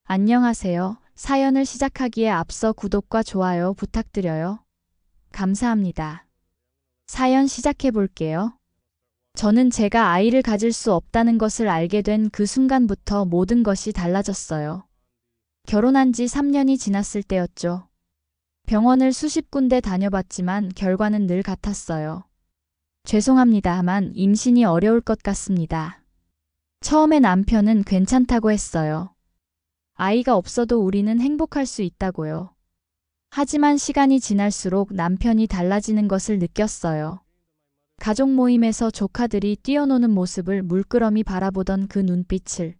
안녕하세요. 사연을 시작하기에 앞서 구독과 좋아요 부탁드려요. 감사합니다. 사연 시작해 볼게요. 저는 제가 아이를 가질 수 없다는 것을 알게 된 그 순간부터 모든 것이 달라졌어요. 결혼한 지 3년이 지났을 때였죠. 병원을 수십 군데 다녀봤지만 결과는 늘 같았어요. 죄송합니다만 임신이 어려울 것 같습니다. 처음에 남편은 괜찮다고 했어요. 아이가 없어도 우리는 행복할 수 있다고요. 하지만 시간이 지날수록 남편이 달라지는 것을 느꼈어요. 가족 모임에서 조카들이 뛰어노는 모습을 물끄러미 바라보던 그 눈빛을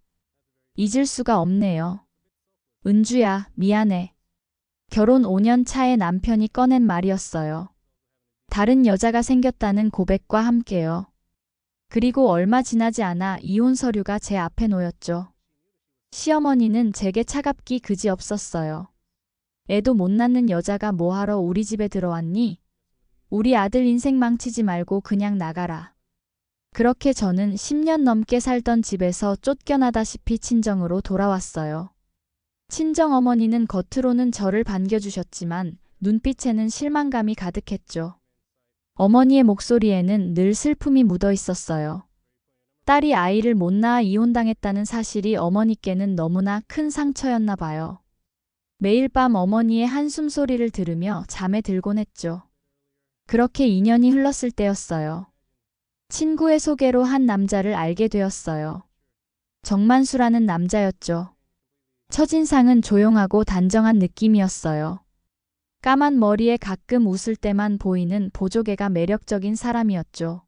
잊을 수가 없네요. 은주야, 미안해. 결혼 5년 차에 남편이 꺼낸 말이었어요. 다른 여자가 생겼다는 고백과 함께요. 그리고 얼마 지나지 않아 이혼 서류가 제 앞에 놓였죠. 시어머니는 제게 차갑기 그지없었어요. 애도 못 낳는 여자가 뭐하러 우리 집에 들어왔니? 우리 아들 인생 망치지 말고 그냥 나가라. 그렇게 저는 10년 넘게 살던 집에서 쫓겨나다시피 친정으로 돌아왔어요. 친정어머니는 겉으로는 저를 반겨주셨지만 눈빛에는 실망감이 가득했죠. 어머니의 목소리에는 늘 슬픔이 묻어 있었어요. 딸이 아이를 못 낳아 이혼당했다는 사실이 어머니께는 너무나 큰 상처였나 봐요. 매일 밤 어머니의 한숨 소리를 들으며 잠에 들곤 했죠. 그렇게 2년이 흘렀을 때였어요. 친구의 소개로 한 남자를 알게 되었어요. 정만수라는 남자였죠. 첫인상은 조용하고 단정한 느낌이었어요. 까만 머리에 가끔 웃을 때만 보이는 보조개가 매력적인 사람이었죠.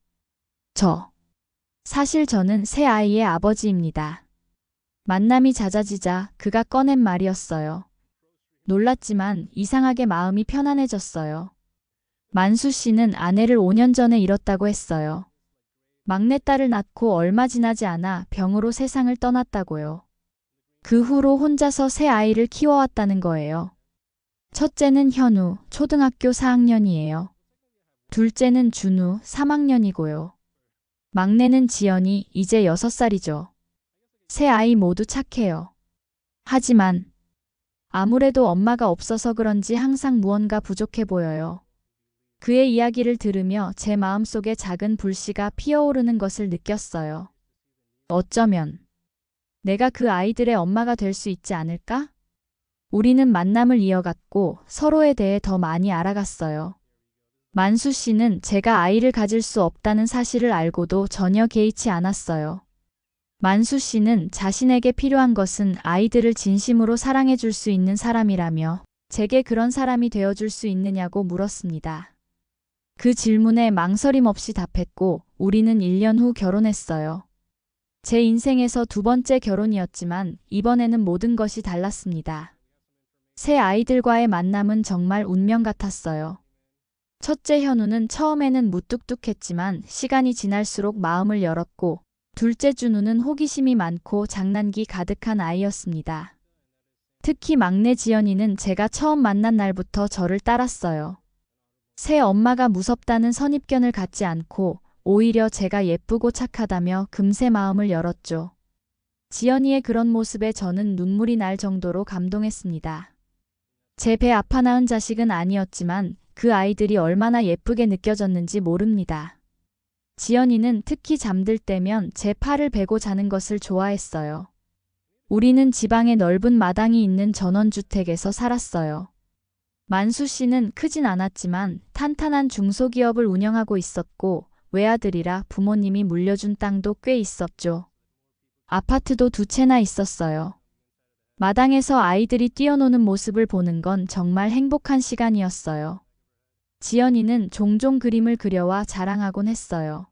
사실 저는 새 아이의 아버지입니다. 만남이 잦아지자 그가 꺼낸 말이었어요. 놀랐지만 이상하게 마음이 편안해졌어요. 만수 씨는 아내를 5년 전에 잃었다고 했어요. 막내딸을 낳고 얼마 지나지 않아 병으로 세상을 떠났다고요. 그 후로 혼자서 새 아이를 키워왔다는 거예요. 첫째는 현우, 초등학교 4학년이에요. 둘째는 준우, 3학년이고요. 막내는 지연이, 이제 6살이죠. 세 아이 모두 착해요. 하지만 아무래도 엄마가 없어서 그런지 항상 무언가 부족해 보여요. 그의 이야기를 들으며 제 마음속에 작은 불씨가 피어오르는 것을 느꼈어요. 어쩌면 내가 그 아이들의 엄마가 될 수 있지 않을까? 우리는 만남을 이어갔고 서로에 대해 더 많이 알아갔어요. 만수 씨는 제가 아이를 가질 수 없다는 사실을 알고도 전혀 개의치 않았어요. 만수 씨는 자신에게 필요한 것은 아이들을 진심으로 사랑해 줄 수 있는 사람이라며 제게 그런 사람이 되어줄 수 있느냐고 물었습니다. 그 질문에 망설임 없이 답했고 우리는 1년 후 결혼했어요. 제 인생에서 두 번째 결혼이었지만 이번에는 모든 것이 달랐습니다. 새 아이들과의 만남은 정말 운명 같았어요. 첫째 현우는 처음에는 무뚝뚝했지만 시간이 지날수록 마음을 열었고 둘째 준우는 호기심이 많고 장난기 가득한 아이였습니다. 특히 막내 지연이는 제가 처음 만난 날부터 저를 따랐어요. 새 엄마가 무섭다는 선입견을 갖지 않고 오히려 제가 예쁘고 착하다며 금세 마음을 열었죠. 지연이의 그런 모습에 저는 눈물이 날 정도로 감동했습니다. 제 배 아파 낳은 자식은 아니었지만 그 아이들이 얼마나 예쁘게 느껴졌는지 모릅니다. 지연이는 특히 잠들 때면 제 팔을 베고 자는 것을 좋아했어요. 우리는 지방에 넓은 마당이 있는 전원주택에서 살았어요. 만수 씨는 크진 않았지만 탄탄한 중소기업을 운영하고 있었고 외아들이라 부모님이 물려준 땅도 꽤 있었죠. 아파트도 2채나 있었어요. 마당에서 아이들이 뛰어노는 모습을 보는 건 정말 행복한 시간이었어요. 지연이는 종종 그림을 그려와 자랑하곤 했어요.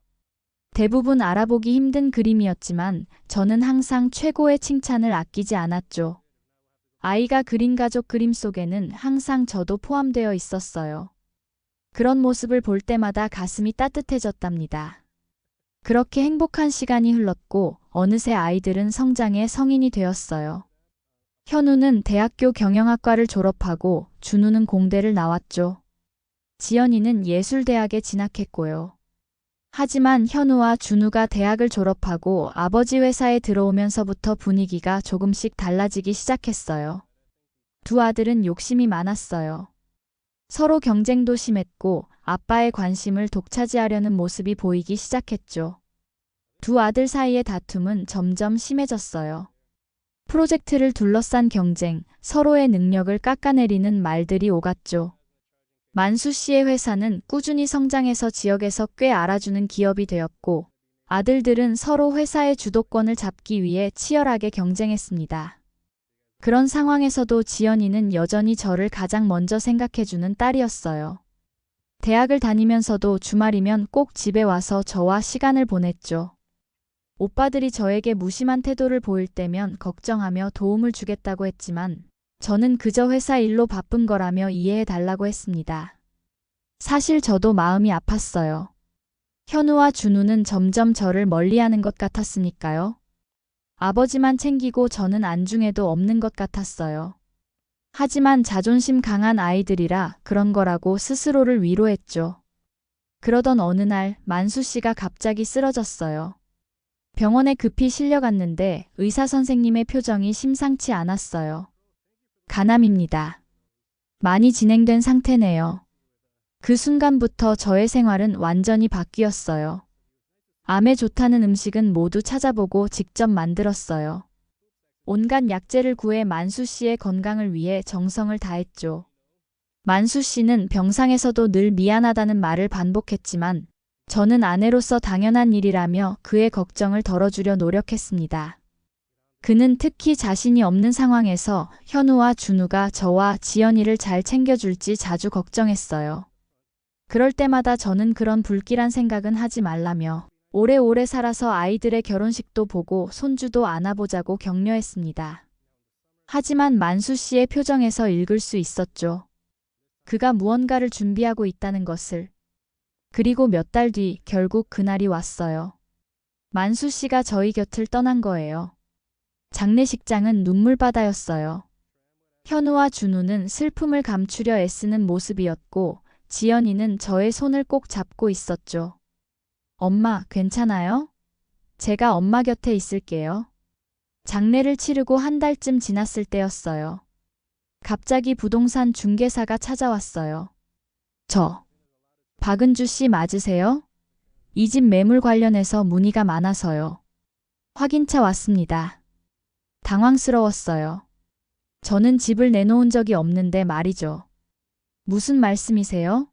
대부분 알아보기 힘든 그림이었지만 저는 항상 최고의 칭찬을 아끼지 않았죠. 아이가 그린 가족 그림 속에는 항상 저도 포함되어 있었어요. 그런 모습을 볼 때마다 가슴이 따뜻해졌답니다. 그렇게 행복한 시간이 흘렀고 어느새 아이들은 성장해 성인이 되었어요. 현우는 대학교 경영학과를 졸업하고 준우는 공대를 나왔죠. 지연이는 예술대학에 진학했고요. 하지만 현우와 준우가 대학을 졸업하고 아버지 회사에 들어오면서부터 분위기가 조금씩 달라지기 시작했어요. 두 아들은 욕심이 많았어요. 서로 경쟁도 심했고 아빠의 관심을 독차지하려는 모습이 보이기 시작했죠. 두 아들 사이의 다툼은 점점 심해졌어요. 프로젝트를 둘러싼 경쟁, 서로의 능력을 깎아내리는 말들이 오갔죠. 만수 씨의 회사는 꾸준히 성장해서 지역에서 꽤 알아주는 기업이 되었고, 아들들은 서로 회사의 주도권을 잡기 위해 치열하게 경쟁했습니다. 그런 상황에서도 지연이는 여전히 저를 가장 먼저 생각해주는 딸이었어요. 대학을 다니면서도 주말이면 꼭 집에 와서 저와 시간을 보냈죠. 오빠들이 저에게 무심한 태도를 보일 때면 걱정하며 도움을 주겠다고 했지만 저는 그저 회사 일로 바쁜 거라며 이해해 달라고 했습니다. 사실 저도 마음이 아팠어요. 현우와 준우는 점점 저를 멀리하는 것 같았으니까요. 아버지만 챙기고 저는 안중에도 없는 것 같았어요. 하지만 자존심 강한 아이들이라 그런 거라고 스스로를 위로했죠. 그러던 어느 날 만수 씨가 갑자기 쓰러졌어요. 병원에 급히 실려갔는데 의사 선생님의 표정이 심상치 않았어요. 간암입니다. 많이 진행된 상태네요. 그 순간부터 저의 생활은 완전히 바뀌었어요. 암에 좋다는 음식은 모두 찾아보고 직접 만들었어요. 온갖 약재를 구해 만수 씨의 건강을 위해 정성을 다했죠. 만수 씨는 병상에서도 늘 미안하다는 말을 반복했지만 저는 아내로서 당연한 일이라며 그의 걱정을 덜어주려 노력했습니다. 그는 특히 자신이 없는 상황에서 현우와 준우가 저와 지연이를 잘 챙겨줄지 자주 걱정했어요. 그럴 때마다 저는 그런 불길한 생각은 하지 말라며 오래오래 살아서 아이들의 결혼식도 보고 손주도 안아보자고 격려했습니다. 하지만 만수 씨의 표정에서 읽을 수 있었죠. 그가 무언가를 준비하고 있다는 것을. 그리고 몇 달 뒤 결국 그날이 왔어요. 만수 씨가 저희 곁을 떠난 거예요. 장례식장은 눈물바다였어요. 현우와 준우는 슬픔을 감추려 애쓰는 모습이었고 지연이는 저의 손을 꼭 잡고 있었죠. 엄마, 괜찮아요? 제가 엄마 곁에 있을게요. 장례를 치르고 한 달쯤 지났을 때였어요. 갑자기 부동산 중개사가 찾아왔어요. 박은주 씨 맞으세요? 이 집 매물 관련해서 문의가 많아서요. 확인차 왔습니다. 당황스러웠어요. 저는 집을 내놓은 적이 없는데 말이죠. 무슨 말씀이세요?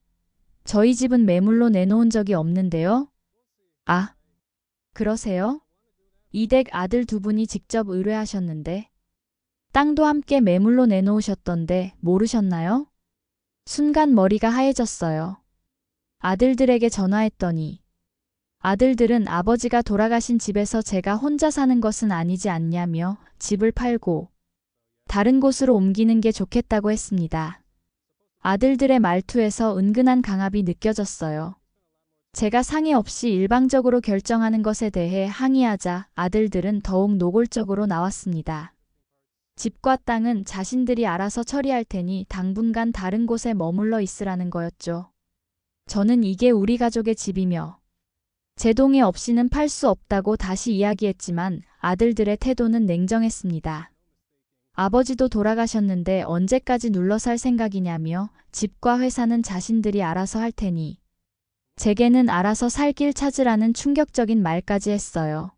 저희 집은 매물로 내놓은 적이 없는데요? 아, 그러세요? 이 댁 아들 두 분이 직접 의뢰하셨는데 땅도 함께 매물로 내놓으셨던데 모르셨나요? 순간 머리가 하얘졌어요. 아들들에게 전화했더니 아들들은 아버지가 돌아가신 집에서 제가 혼자 사는 것은 아니지 않냐며 집을 팔고 다른 곳으로 옮기는 게 좋겠다고 했습니다. 아들들의 말투에서 은근한 강압이 느껴졌어요. 제가 상의 없이 일방적으로 결정하는 것에 대해 항의하자 아들들은 더욱 노골적으로 나왔습니다. 집과 땅은 자신들이 알아서 처리할 테니 당분간 다른 곳에 머물러 있으라는 거였죠. 저는 이게 우리 가족의 집이며 제 동의 없이는 팔 수 없다고 다시 이야기했지만 아들들의 태도는 냉정했습니다. 아버지도 돌아가셨는데 언제까지 눌러 살 생각이냐며 집과 회사는 자신들이 알아서 할 테니 제게는 알아서 살 길 찾으라는 충격적인 말까지 했어요.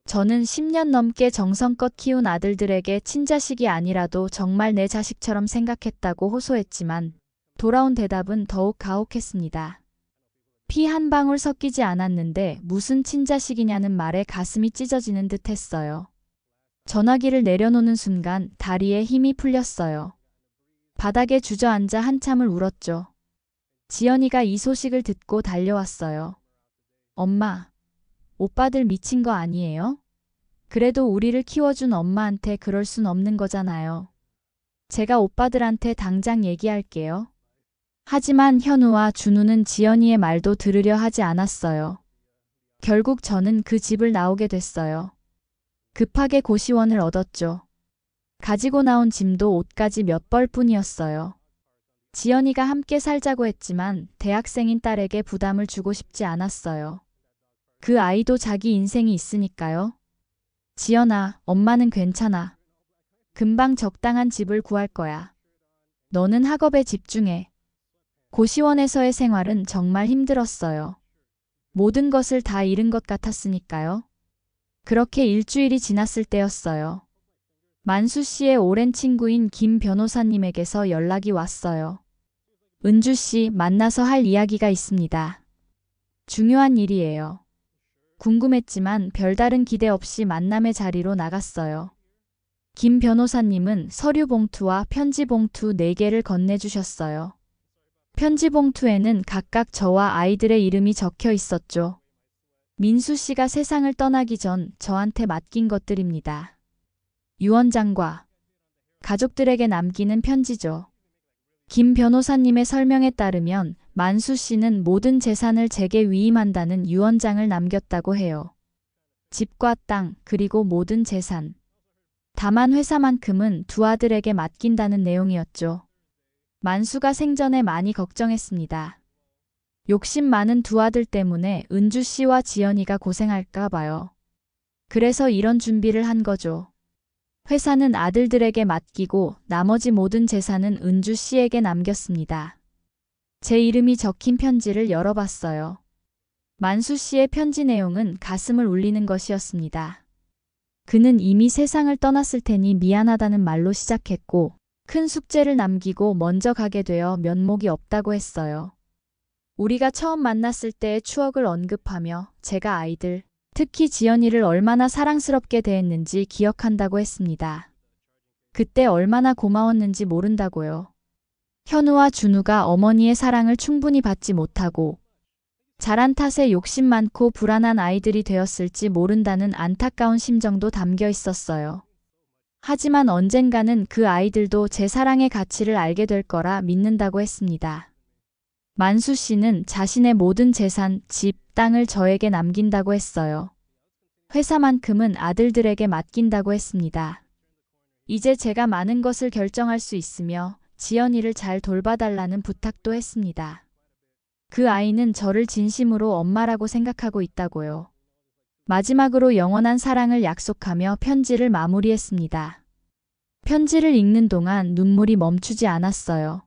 저는 10년 넘게 정성껏 키운 아들들에게 친자식이 아니라도 정말 내 자식처럼 생각했다고 호소했지만 돌아온 대답은 더욱 가혹했습니다. 피 한 방울 섞이지 않았는데 무슨 친자식이냐는 말에 가슴이 찢어지는 듯 했어요. 전화기를 내려놓는 순간 다리에 힘이 풀렸어요. 바닥에 주저앉아 한참을 울었죠. 지연이가 이 소식을 듣고 달려왔어요. 엄마, 오빠들 미친 거 아니에요? 그래도 우리를 키워준 엄마한테 그럴 순 없는 거잖아요. 제가 오빠들한테 당장 얘기할게요. 하지만 현우와 준우는 지연이의 말도 들으려 하지 않았어요. 결국 저는 그 집을 나오게 됐어요. 급하게 고시원을 얻었죠. 가지고 나온 짐도 옷까지 몇 벌뿐이었어요. 지연이가 함께 살자고 했지만 대학생인 딸에게 부담을 주고 싶지 않았어요. 그 아이도 자기 인생이 있으니까요. 지연아, 엄마는 괜찮아. 금방 적당한 집을 구할 거야. 너는 학업에 집중해. 고시원에서의 생활은 정말 힘들었어요. 모든 것을 다 잃은 것 같았으니까요. 그렇게 일주일이 지났을 때였어요. 만수 씨의 오랜 친구인 김 변호사님에게서 연락이 왔어요. 은주 씨, 만나서 할 이야기가 있습니다. 중요한 일이에요. 궁금했지만 별다른 기대 없이 만남의 자리로 나갔어요. 김 변호사님은 서류 봉투와 편지 봉투 4개를 건네주셨어요. 편지 봉투에는 각각 저와 아이들의 이름이 적혀 있었죠. 민수 씨가 세상을 떠나기 전 저한테 맡긴 것들입니다. 유언장과 가족들에게 남기는 편지죠. 김 변호사님의 설명에 따르면 만수 씨는 모든 재산을 제게 위임한다는 유언장을 남겼다고 해요. 집과 땅, 그리고 모든 재산. 다만 회사만큼은 두 아들에게 맡긴다는 내용이었죠. 만수가 생전에 많이 걱정했습니다. 욕심 많은 두 아들 때문에 은주 씨와 지연이가 고생할까 봐요. 그래서 이런 준비를 한 거죠. 회사는 아들들에게 맡기고 나머지 모든 재산은 은주 씨에게 남겼습니다. 제 이름이 적힌 편지를 열어봤어요. 만수 씨의 편지 내용은 가슴을 울리는 것이었습니다. 그는 이미 세상을 떠났을 테니 미안하다는 말로 시작했고 큰 숙제를 남기고 먼저 가게 되어 면목이 없다고 했어요. 우리가 처음 만났을 때의 추억을 언급하며 제가 아이들, 특히 지연이를 얼마나 사랑스럽게 대했는지 기억한다고 했습니다. 그때 얼마나 고마웠는지 모른다고요. 현우와 준우가 어머니의 사랑을 충분히 받지 못하고 자란 탓에 욕심 많고 불안한 아이들이 되었을지 모른다는 안타까운 심정도 담겨 있었어요. 하지만 언젠가는 그 아이들도 제 사랑의 가치를 알게 될 거라 믿는다고 했습니다. 만수 씨는 자신의 모든 재산, 집, 땅을 저에게 남긴다고 했어요. 회사만큼은 아들들에게 맡긴다고 했습니다. 이제 제가 많은 것을 결정할 수 있으며 지연이를 잘 돌봐달라는 부탁도 했습니다. 그 아이는 저를 진심으로 엄마라고 생각하고 있다고요. 마지막으로 영원한 사랑을 약속하며 편지를 마무리했습니다. 편지를 읽는 동안 눈물이 멈추지 않았어요.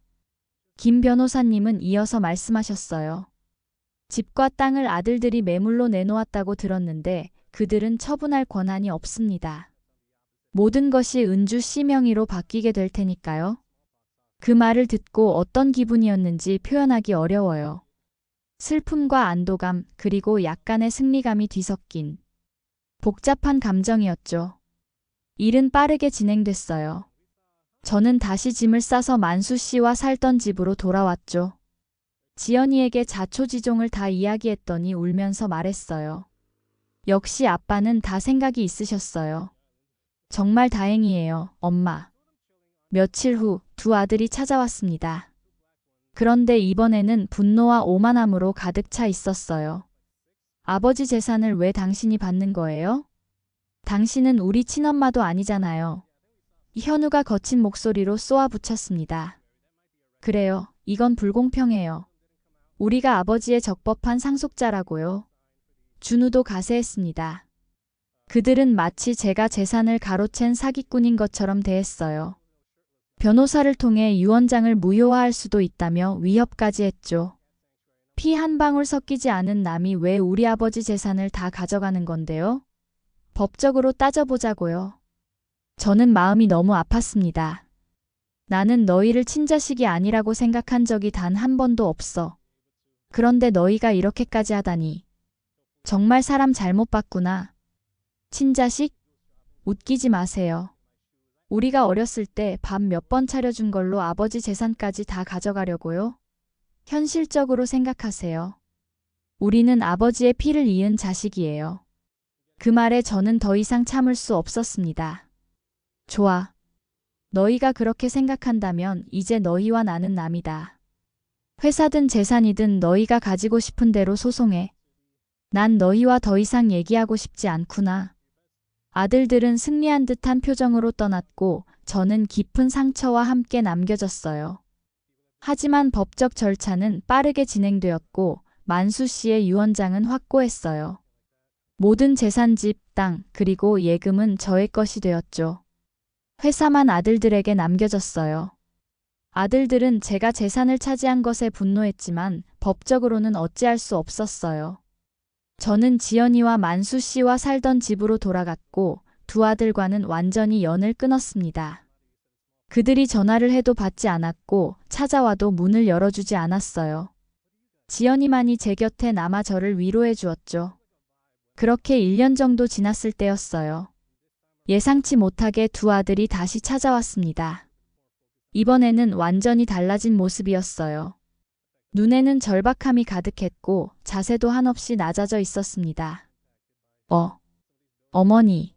김 변호사님은 이어서 말씀하셨어요. 집과 땅을 아들들이 매물로 내놓았다고 들었는데 그들은 처분할 권한이 없습니다. 모든 것이 은주 씨 명의로 바뀌게 될 테니까요. 그 말을 듣고 어떤 기분이었는지 표현하기 어려워요. 슬픔과 안도감, 그리고 약간의 승리감이 뒤섞인 복잡한 감정이었죠. 일은 빠르게 진행됐어요. 저는 다시 짐을 싸서 만수 씨와 살던 집으로 돌아왔죠. 지연이에게 자초지종을 다 이야기했더니 울면서 말했어요. 역시 아빠는 다 생각이 있으셨어요. 정말 다행이에요, 엄마. 며칠 후 두 아들이 찾아왔습니다. 그런데 이번에는 분노와 오만함으로 가득 차 있었어요. 아버지 재산을 왜 당신이 받는 거예요? 당신은 우리 친엄마도 아니잖아요. 현우가 거친 목소리로 쏘아붙였습니다. 그래요, 이건 불공평해요. 우리가 아버지의 적법한 상속자라고요. 준우도 가세했습니다. 그들은 마치 제가 재산을 가로챈 사기꾼인 것처럼 대했어요. 변호사를 통해 유언장을 무효화할 수도 있다며 위협까지 했죠. 피 한 방울 섞이지 않은 남이 왜 우리 아버지 재산을 다 가져가는 건데요? 법적으로 따져보자고요. 저는 마음이 너무 아팠습니다. 나는 너희를 친자식이 아니라고 생각한 적이 단 한 번도 없어. 그런데 너희가 이렇게까지 하다니. 정말 사람 잘못 봤구나. 친자식? 웃기지 마세요. 우리가 어렸을 때 밥 몇 번 차려준 걸로 아버지 재산까지 다 가져가려고요? 현실적으로 생각하세요. 우리는 아버지의 피를 이은 자식이에요. 그 말에 저는 더 이상 참을 수 없었습니다. 좋아. 너희가 그렇게 생각한다면 이제 너희와 나는 남이다. 회사든 재산이든 너희가 가지고 싶은 대로 소송해. 난 너희와 더 이상 얘기하고 싶지 않구나. 아들들은 승리한 듯한 표정으로 떠났고 저는 깊은 상처와 함께 남겨졌어요. 하지만 법적 절차는 빠르게 진행되었고 만수 씨의 유언장은 확고했어요. 모든 재산, 집, 땅, 그리고 예금은 저의 것이 되었죠. 회사만 아들들에게 남겨졌어요. 아들들은 제가 재산을 차지한 것에 분노했지만 법적으로는 어찌할 수 없었어요. 저는 지연이와 만수 씨와 살던 집으로 돌아갔고 두 아들과는 완전히 연을 끊었습니다. 그들이 전화를 해도 받지 않았고 찾아와도 문을 열어주지 않았어요. 지연이만이 제 곁에 남아 저를 위로해 주었죠. 그렇게 1년 정도 지났을 때였어요. 예상치 못하게 두 아들이 다시 찾아왔습니다. 이번에는 완전히 달라진 모습이었어요. 눈에는 절박함이 가득했고 자세도 한없이 낮아져 있었습니다. 어머니.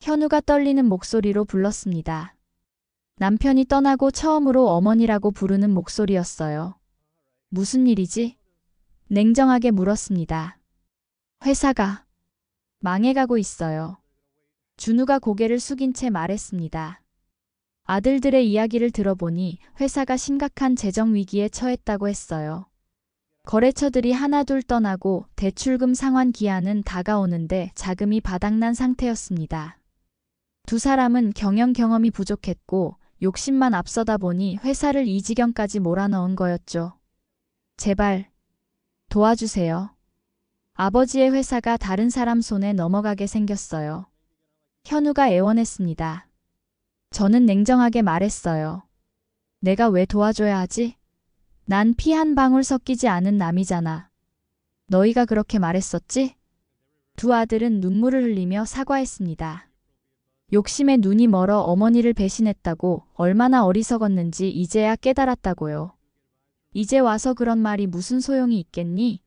현우가 떨리는 목소리로 불렀습니다. 남편이 떠나고 처음으로 어머니라고 부르는 목소리였어요. 무슨 일이지? 냉정하게 물었습니다. 회사가 망해가고 있어요. 준우가 고개를 숙인 채 말했습니다. 아들들의 이야기를 들어보니 회사가 심각한 재정 위기에 처했다고 했어요. 거래처들이 하나둘 떠나고 대출금 상환 기한은 다가오는데 자금이 바닥난 상태였습니다. 두 사람은 경영 경험이 부족했고 욕심만 앞서다 보니 회사를 이 지경까지 몰아넣은 거였죠. 제발 도와주세요. 아버지의 회사가 다른 사람 손에 넘어가게 생겼어요. 현우가 애원했습니다. 저는 냉정하게 말했어요. 내가 왜 도와줘야 하지? 난 피 한 방울 섞이지 않은 남이잖아. 너희가 그렇게 말했었지? 두 아들은 눈물을 흘리며 사과했습니다. 욕심에 눈이 멀어 어머니를 배신했다고 얼마나 어리석었는지 이제야 깨달았다고요. 이제 와서 그런 말이 무슨 소용이 있겠니?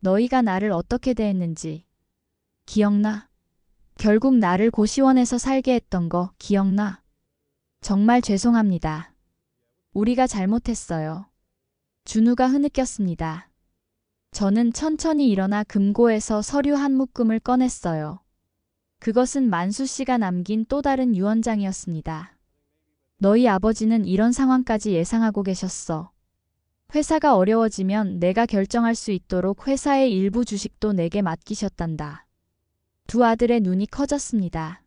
너희가 나를 어떻게 대했는지 기억나? 결국 나를 고시원에서 살게 했던 거 기억나? 정말 죄송합니다. 우리가 잘못했어요. 준우가 흐느꼈습니다. 저는 천천히 일어나 금고에서 서류 한 묶음을 꺼냈어요. 그것은 만수 씨가 남긴 또 다른 유언장이었습니다. 너희 아버지는 이런 상황까지 예상하고 계셨어. 회사가 어려워지면 내가 결정할 수 있도록 회사의 일부 주식도 내게 맡기셨단다. 두 아들의 눈이 커졌습니다.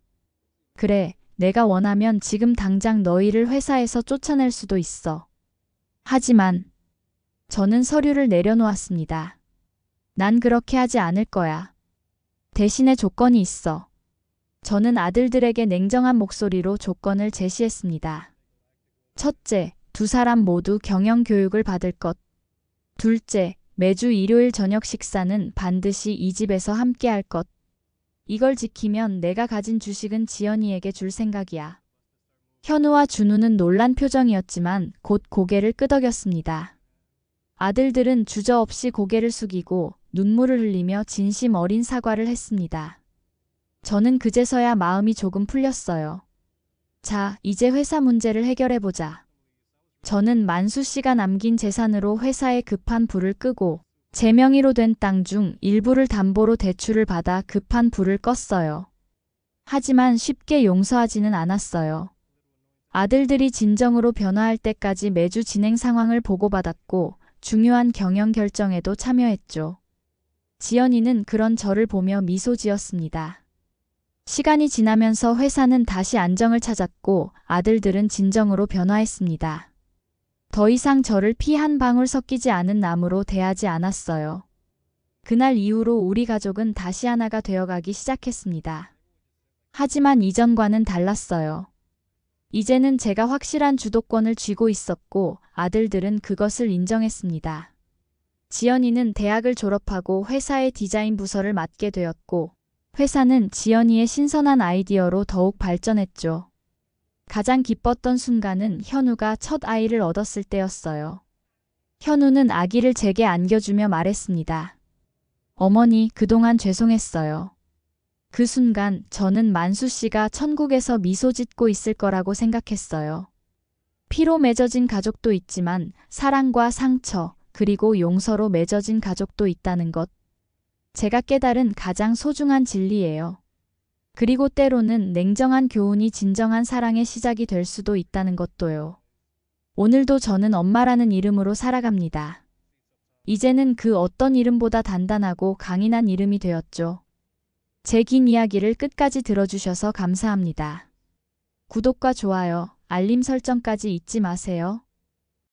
그래, 내가 원하면 지금 당장 너희를 회사에서 쫓아낼 수도 있어. 하지만 저는 서류를 내려놓았습니다. 난 그렇게 하지 않을 거야. 대신에 조건이 있어. 저는 아들들에게 냉정한 목소리로 조건을 제시했습니다. 첫째, 두 사람 모두 경영 교육을 받을 것. 둘째, 매주 일요일 저녁 식사는 반드시 이 집에서 함께 할 것. 이걸 지키면 내가 가진 주식은 지연이에게 줄 생각이야. 현우와 준우는 놀란 표정이었지만 곧 고개를 끄덕였습니다. 아들들은 주저없이 고개를 숙이고 눈물을 흘리며 진심 어린 사과를 했습니다. 저는 그제서야 마음이 조금 풀렸어요. 자, 이제 회사 문제를 해결해보자. 저는 만수 씨가 남긴 재산으로 회사의 급한 불을 끄고 제 명의로 된 땅 중 일부를 담보로 대출을 받아 급한 불을 껐어요. 하지만 쉽게 용서하지는 않았어요. 아들들이 진정으로 변화할 때까지 매주 진행 상황을 보고받았고 중요한 경영 결정에도 참여했죠. 지연이는 그런 저를 보며 미소 지었습니다. 시간이 지나면서 회사는 다시 안정을 찾았고 아들들은 진정으로 변화했습니다. 더 이상 저를 피 한 방울 섞이지 않은 남으로 대하지 않았어요. 그날 이후로 우리 가족은 다시 하나가 되어가기 시작했습니다. 하지만 이전과는 달랐어요. 이제는 제가 확실한 주도권을 쥐고 있었고 아들들은 그것을 인정했습니다. 지연이는 대학을 졸업하고 회사의 디자인 부서를 맡게 되었고 회사는 지연이의 신선한 아이디어로 더욱 발전했죠. 가장 기뻤던 순간은 현우가 첫 아이를 얻었을 때였어요. 현우는 아기를 제게 안겨주며 말했습니다. 어머니, 그동안 죄송했어요. 그 순간 저는 만수 씨가 천국에서 미소 짓고 있을 거라고 생각했어요. 피로 맺어진 가족도 있지만 사랑과 상처, 그리고 용서로 맺어진 가족도 있다는 것. 제가 깨달은 가장 소중한 진리예요. 그리고 때로는 냉정한 교훈이 진정한 사랑의 시작이 될 수도 있다는 것도요. 오늘도 저는 엄마라는 이름으로 살아갑니다. 이제는 그 어떤 이름보다 단단하고 강인한 이름이 되었죠. 제 긴 이야기를 끝까지 들어주셔서 감사합니다. 구독과 좋아요, 알림 설정까지 잊지 마세요.